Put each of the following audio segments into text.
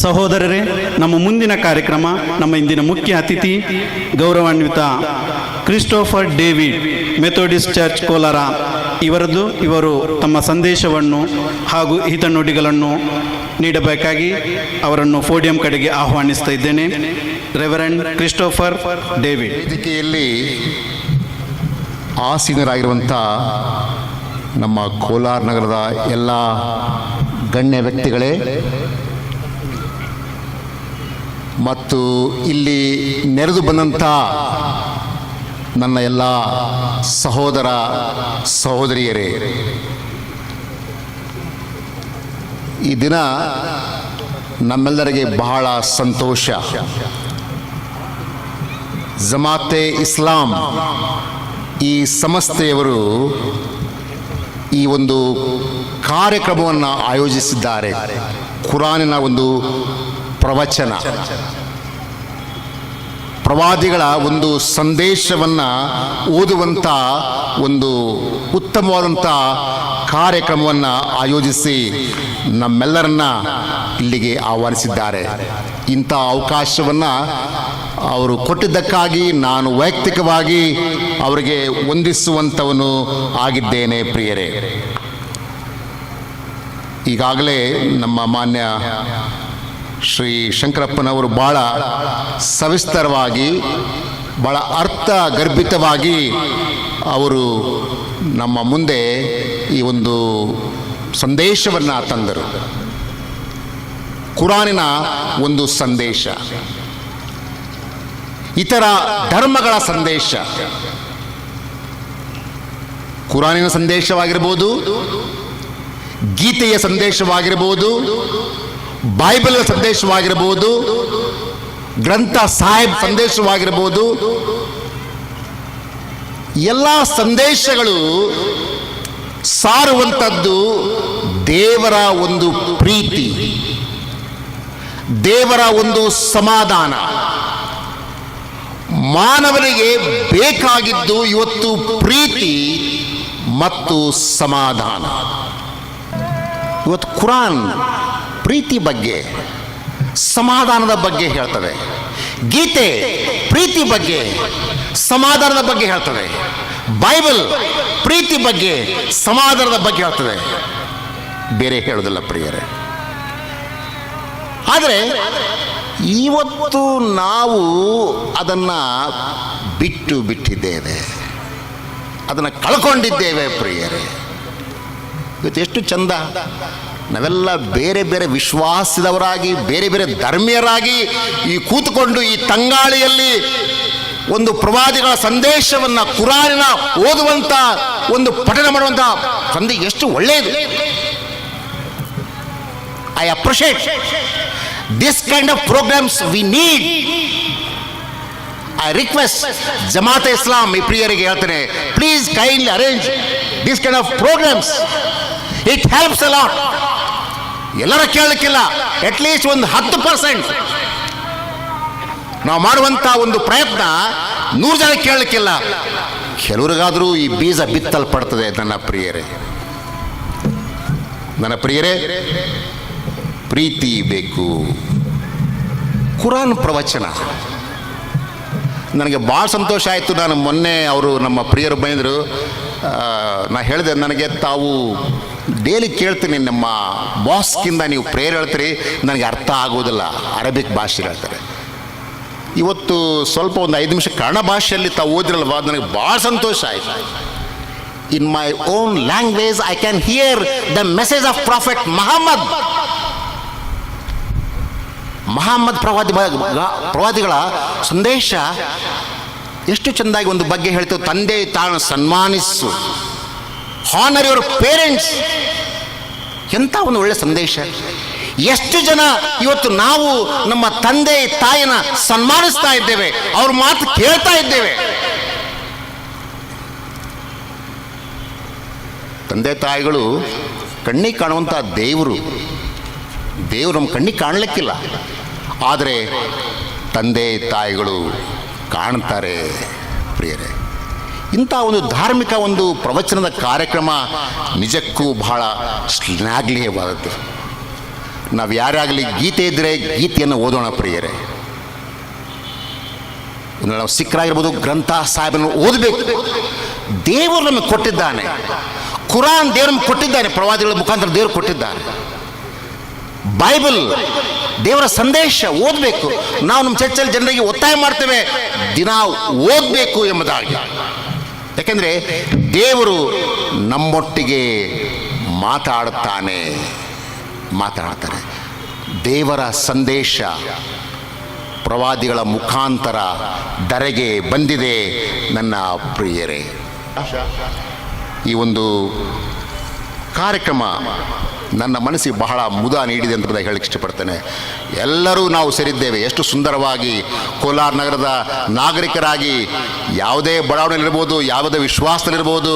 ಸಹೋದರರೇ, ನಮ್ಮ ಮುಂದಿನ ಕಾರ್ಯಕ್ರಮ ನಮ್ಮ ಇಂದಿನ ಮುಖ್ಯ ಅತಿಥಿ ಗೌರವಾನ್ವಿತ Christopher David, Methodist church Kolar ಇವರು ತಮ್ಮ ಸಂದೇಶವನ್ನು ಹಾಗೂ ಹಿತನುಡಿಗಳನ್ನು ನೀಡಬೇಕಾಗಿ ಅವರನ್ನು ಪೋಡಿಯಂ ಕಡೆಗೆ ಆಹ್ವಾನಿಸ್ತಾ ಇದ್ದೇನೆ. Reverend Christopher David. ವೇದಿಕೆಯಲ್ಲಿ ಆಸೀನರಾಗಿರುವಂಥ ನಮ್ಮ ಕೋಲಾರ ನಗರದ ಎಲ್ಲ ಗಣ್ಯ ವ್ಯಕ್ತಿಗಳೇ ಮತ್ತು ಇಲ್ಲಿ ನೆರೆದು ಬಂದಂಥ ನನ್ನ ಎಲ್ಲ ಸಹೋದರ ಸಹೋದರಿಯರೇ, ಈ ದಿನ ನಮ್ಮೆಲ್ಲರಿಗೆ ಬಹಳ ಸಂತೋಷ. ಜಮಾತೆ ಇಸ್ಲಾಂ ಈ ಸಂಸ್ಥೆಯವರು ಈ ಒಂದು ಕಾರ್ಯಕ್ರಮವನ್ನು ಆಯೋಜಿಸಿದ್ದಾರೆ. ಕುರಾನಿನ ಒಂದು ಪ್ರವಚನ, ಪ್ರವಾದಿಗಳ ಒಂದು ಸಂದೇಶವನ್ನು ಓದುವಂಥ ಒಂದು ಉತ್ತಮವಾದಂಥ ಕಾರ್ಯಕ್ರಮವನ್ನು ಆಯೋಜಿಸಿ ನಮ್ಮೆಲ್ಲರನ್ನ ಇಲ್ಲಿಗೆ ಆಹ್ವಾನಿಸಿದ್ದಾರೆ. ಇಂಥ ಅವಕಾಶವನ್ನು ಅವರು ಕೊಟ್ಟಿದ್ದಕ್ಕಾಗಿ ನಾನು ವೈಯಕ್ತಿಕವಾಗಿ ಅವರಿಗೆ ವಂದಿಸುವಂಥವನು ಆಗಿದ್ದೇನೆ. ಪ್ರಿಯರೇ, ಈಗಾಗಲೇ ನಮ್ಮ ಮಾನ್ಯ ಶ್ರೀ ಶಂಕರಪ್ಪನವರು ಭಾಳ ಸವಿಸ್ತರವಾಗಿ, ಭಾಳ ಅರ್ಥಗರ್ಭಿತವಾಗಿ ಅವರು ನಮ್ಮ ಮುಂದೆ ಈ ಒಂದು ಸಂದೇಶವನ್ನು ತಂದರು. ಕುರಾನಿನ ಒಂದು ಸಂದೇಶ, ಇತರ ಧರ್ಮಗಳ ಸಂದೇಶ, ಕುರಾನಿನ ಸಂದೇಶವಾಗಿರ್ಬೋದು, ಗೀತೆಯ ಸಂದೇಶವಾಗಿರ್ಬೋದು, ಬೈಬಲ್ ಸಂದೇಶವಾಗಿರ್ಬೋದು, ಗ್ರಂಥ ಸಾಹೇಬ್ ಸಂದೇಶವಾಗಿರ್ಬೋದು, ಎಲ್ಲ ಸಂದೇಶಗಳು ಸಾರುವಂಥದ್ದು ದೇವರ ಒಂದು ಪ್ರೀತಿ, ದೇವರ ಒಂದು ಸಮಾಧಾನ. ಮಾನವನಿಗೆ ಬೇಕಾಗಿದ್ದು ಇವತ್ತು ಪ್ರೀತಿ ಮತ್ತು ಸಮಾಧಾನ. ಇವತ್ತು ಕುರಾನ್ ಪ್ರೀತಿ ಬಗ್ಗೆ, ಸಮಾಧಾನದ ಬಗ್ಗೆ ಹೇಳ್ತದೆ. ಗೀತೆ ಪ್ರೀತಿ ಬಗ್ಗೆ, ಸಮಾಧಾನದ ಬಗ್ಗೆ ಹೇಳ್ತದೆ. ಬೈಬಲ್ ಪ್ರೀತಿ ಬಗ್ಗೆ, ಸಮಾಧಾನದ ಬಗ್ಗೆ ಹೇಳ್ತದೆ, ಬೇರೆ ಹೇಳೋದಿಲ್ಲ ಪ್ರಿಯರೇ. ಆದರೆ ಇವತ್ತು ನಾವು ಅದನ್ನು ಬಿಟ್ಟಿದ್ದೇವೆ, ಅದನ್ನು ಕಳ್ಕೊಂಡಿದ್ದೇವೆ ಪ್ರಿಯರೇ. ಇವತ್ತು ಎಷ್ಟು ಚಂದ ನಾವೆಲ್ಲ ಬೇರೆ ಬೇರೆ ವಿಶ್ವಾಸದವರಾಗಿ, ಬೇರೆ ಬೇರೆ ಧರ್ಮೀಯರಾಗಿ ಈ ಕೂತ್ಕೊಂಡು ಈ ತಂಗಾಳಿಯಲ್ಲಿ ಒಂದು ಪ್ರವಾದಿಗಳ ಸಂದೇಶವನ್ನು, ಕುರಾನಿನ ಓದುವಂಥ ಒಂದು ಪಠಣ ಮಾಡುವಂಥ ಸಂದೇಶ ಎಷ್ಟು ಒಳ್ಳೆಯದು. I appreciate this kind of programs we need. I request ಜಮಾತೆ ಇಸ್ಲಾಂ ಈ ಪ್ರಿಯರಿಗೆ ಹೇಳ್ತೇನೆ, please kindly arrange this kind of programs. It helps a lot. ಎಲ್ಲರ ಕೇಳಲಿಕ್ಕಿಲ್ಲ, ಅಟ್ಲೀಸ್ಟ್ ಒಂದು 10% ನಾವು ಮಾಡುವಂಥ ಒಂದು ಪ್ರಯತ್ನ 100 ಜನ ಕೇಳಲಿಕ್ಕಿಲ್ಲ, ಕೆಲವರಿಗಾದರೂ ಈ ಬೀಜ ಬಿತ್ತಲ್ಪಡ್ತದೆ. ನನ್ನ ಪ್ರಿಯರೇ, ಪ್ರೀತಿ ಬೇಕು. ಕುರಾನ್ ಪ್ರವಚನ ನನಗೆ ಭಾಳ ಸಂತೋಷ ಆಯಿತು. ನಾನು ಮೊನ್ನೆ ಅವರು ನಮ್ಮ ಪ್ರಿಯರು ಬಂದರು, ನಾ ಹೇಳಿದೆ, ನನಗೆ ತಾವು ಡೈಲಿ ಕೇಳ್ತೀನಿ, ನಮ್ಮ ಬಾಸ್ಗಿಂದ ನೀವು ಪ್ರೇಯರ್ ಹೇಳ್ತೀರಿ, ನನಗೆ ಅರ್ಥ ಆಗೋದಿಲ್ಲ, ಅರಬಿಕ್ ಭಾಷೆ ಹೇಳ್ತಾರೆ. ಇವತ್ತು ಸ್ವಲ್ಪ ಒಂದು 5 ನಿಮಿಷ ಕನ್ನಡ ಭಾಷೆಯಲ್ಲಿ ತಾವು ಓದಿರಲ್ವ, ನನಗೆ ಭಾಳ ಸಂತೋಷ ಆಯಿತು. In my own language I can hear the message of prophet Muhammad ಪ್ರವಾದಿಗಳ ಸಂದೇಶ ಎಷ್ಟು ಚೆಂದಾಗಿ ಒಂದು ಬಗ್ಗೆ ಹೇಳ್ತೇವೆ. ತಂದೆ ತಾನು ಸನ್ಮಾನಿಸು, ಹಾನರ್ ಯುವರ್ ಪೇರೆಂಟ್ಸ್. ಎಂಥ ಒಂದು ಒಳ್ಳೆ ಸಂದೇಶ. ಎಷ್ಟು ಜನ ಇವತ್ತು ನಾವು ನಮ್ಮ ತಂದೆ ತಾಯಿನ ಸನ್ಮಾನಿಸ್ತಾ ಇದ್ದೇವೆ, ಅವ್ರ ಮಾತು ಕೇಳ್ತಾ ಇದ್ದೇವೆ. ತಂದೆ ತಾಯಿಗಳು ಕಣ್ಣಿಗೆ ಕಾಣುವಂಥ ದೇವರು ನಮ್ಮ ಕಣ್ಣಿಗೆ ಕಾಣಲಿಕ್ಕಿಲ್ಲ, ಆದರೆ ತಂದೆ ತಾಯಿಗಳು ಕಾಣ್ತಾರೆ ಪ್ರಿಯರೇ. ಇಂಥ ಒಂದು ಧಾರ್ಮಿಕ ಒಂದು ಪ್ರವಚನದ ಕಾರ್ಯಕ್ರಮ ನಿಜಕ್ಕೂ ಬಹಳ ಶ್ಲಾಘನೀಯವಾದದ್ದು. ನಾವು ಯಾರಾಗಲಿ ಗೀತೆ ಇದ್ದರೆ ಗೀತೆಯನ್ನು ಓದೋಣ ಪ್ರಿಯರೇ. ನಾವು ಸಿಖ್ರಾಗಿರ್ಬೋದು, ಗ್ರಂಥ ಸಾಹೇಬನ್ನು ಓದಬೇಕು. ದೇವರು ನಮಗೆ ಕೊಟ್ಟಿದ್ದಾನೆ, ಕುರಾನ್ ದೇವರು ನಮಗೆ ಕೊಟ್ಟಿದ್ದಾನೆ, ಪ್ರವಾದಿಗಳ ಮುಖಾಂತರ ದೇವರು ಕೊಟ್ಟಿದ್ದಾನೆ. ಬೈಬಲ್ ದೇವರ ಸಂದೇಶ ಓದಬೇಕು. ನಾವು ನಮ್ಮ ಚರ್ಚಲ್ಲಿ ಜನರಿಗೆ ಒತ್ತಾಯ ಮಾಡ್ತೇವೆ ದಿನ ಓದಬೇಕು ಎಂಬುದಾಗಿ. ಯಾಕೆಂದರೆ ದೇವರು ನಮ್ಮೊಟ್ಟಿಗೆ ಮಾತಾಡ್ತಾನೆ. ದೇವರ ಸಂದೇಶ ಪ್ರವಾದಿಗಳ ಮುಖಾಂತರ ಧರೆಗೆ ಬಂದಿದೆ ನನ್ನ ಪ್ರಿಯರೇ. ಈ ಒಂದು ಕಾರ್ಯಕ್ರಮ ನನ್ನ ಮನಸ್ಸಿಗೆ ಬಹಳ ಮುದ ನೀಡಿದೆ ಅಂತ ಹೇಳಕ್ಕೆ ಇಷ್ಟಪಡ್ತೇನೆ. ಎಲ್ಲರೂ ನಾವು ಸೇರಿದ್ದೇವೆ. ಎಷ್ಟು ಸುಂದರವಾಗಿ ಕೋಲಾರ ನಗರದ ನಾಗರಿಕರಾಗಿ ಯಾವುದೇ ಬಡಾವಣೆಯಲ್ಲಿರ್ಬೋದು, ಯಾವುದೇ ವಿಶ್ವಾಸದಲ್ಲಿರ್ಬೋದು,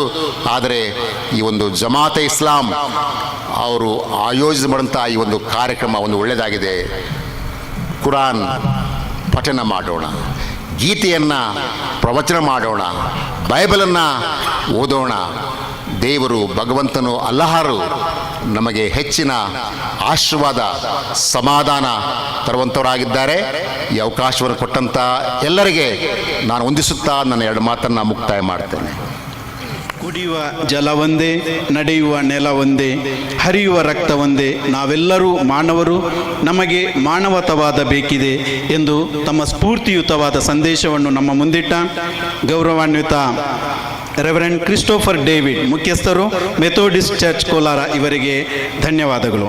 ಆದರೆ ಈ ಒಂದು ಜಮಾತೆ ಇಸ್ಲಾಂ ಅವರು ಆಯೋಜಿಸಿ ಮಾಡಿದಂಥ ಈ ಒಂದು ಕಾರ್ಯಕ್ರಮ ಒಂದು ಒಳ್ಳೆಯದಾಗಿದೆ. ಕುರಾನ್ ಪಠನ ಮಾಡೋಣ, ಗೀತೆಯನ್ನು ಪ್ರವಚನ ಮಾಡೋಣ, ಬೈಬಲನ್ನು ಓದೋಣ. ದೇವರು ಭಗವಂತನು ಅಲ್ಲಾಹರು ನಮಗೆ ಹೆಚ್ಚಿನ ಆಶೀರ್ವಾದ ಸಮಾಧಾನ ತರುವಂಥವರಾಗಿದ್ದಾರೆ. ಈ ಅವಕಾಶವನ್ನು ಕೊಟ್ಟಂಥ ಎಲ್ಲರಿಗೆ ನಾನು ವಂದಿಸುತ್ತಾ ನನ್ನ ಎರಡು ಮಾತನ್ನು ಮುಕ್ತಾಯ ಮಾಡ್ತೇನೆ. ಕುಡಿಯುವ ಜಲ ಒಂದೇ, ನಡೆಯುವ ನೆಲ ಒಂದೇ, ಹರಿಯುವ ರಕ್ತ ಒಂದೇ, ನಾವೆಲ್ಲರೂ ಮಾನವರು, ನಮಗೆ ಮಾನವತವಾದ ಬೇಕಿದೆ ಎಂದು ತಮ್ಮ ಸ್ಫೂರ್ತಿಯುತವಾದ ಸಂದೇಶವನ್ನು ನಮ್ಮ ಮುಂದಿಟ್ಟ ಗೌರವಾನ್ವಿತ ರೆವರೆಂಡ್ ಕ್ರಿಸ್ಟೋಫರ್ ಡೇವಿಡ್, ಮುಖ್ಯಸ್ಥರು ಮೆಥೋಡಿಸ್ಟ್ ಚರ್ಚ್ ಕೋಲಾರ, ಇವರಿಗೆ ಧನ್ಯವಾದಗಳು.